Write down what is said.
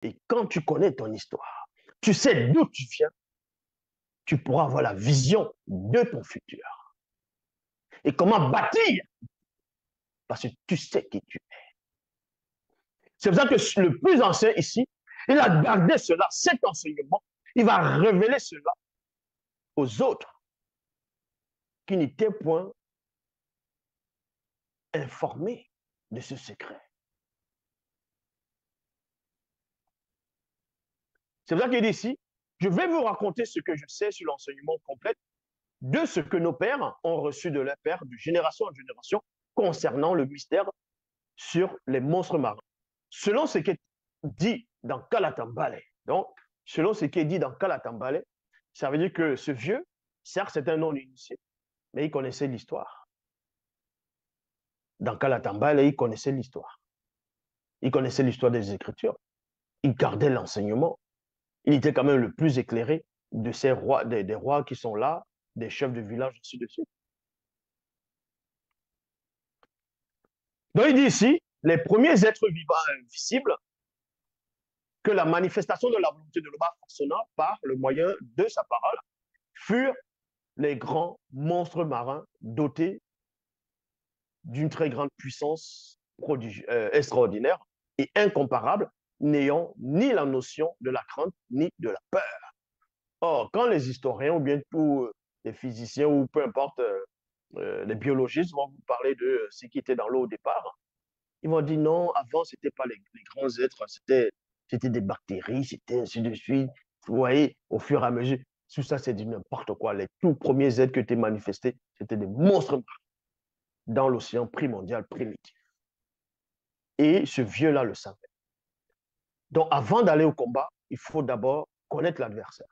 Et quand tu connais ton histoire, tu sais d'où tu viens, tu pourras avoir la vision de ton futur. Et comment bâtir, parce que tu sais qui tu es. C'est pour ça que le plus ancien ici, il a gardé cela, cet enseignement, il va révéler cela aux autres qui n'étaient point informés de ce secret. C'est pour ça qu'il dit ici, je vais vous raconter ce que je sais sur l'enseignement complet de ce que nos pères ont reçu de leur père, de génération en génération, concernant le mystère sur les monstres marins. Selon ce qui est dit dans Kalatambale, donc, selon ce qui est dit dans Kalatambale, ça veut dire que ce vieux, certes, c'est un non-initié, mais il connaissait l'histoire. Dans Kalatambale, il connaissait l'histoire. Il connaissait l'histoire des Écritures. Il gardait l'enseignement. Il était quand même le plus éclairé de ces rois, des rois qui sont là, des chefs de village, ainsi de suite. Donc, il dit ici, les premiers êtres vivants invisibles que la manifestation de la volonté de l'Oba façonna par le moyen de sa parole furent les grands monstres marins dotés d'une très grande puissance extraordinaire et incomparable, n'ayant ni la notion de la crainte ni de la peur. Or, quand les historiens ou bien tous les physiciens ou peu importe les biologistes vont vous parler de ce qui était dans l'eau au départ, ils vont dire non, avant, ce n'était pas les grands êtres, c'était des bactéries, c'était ainsi de suite. Vous voyez, au fur et à mesure, tout ça, c'est du n'importe quoi. Les tout premiers êtres qui étaient manifestés, c'était des monstres dans l'océan primordial primitif. Et ce vieux-là le savait. Donc, avant d'aller au combat, il faut d'abord connaître l'adversaire.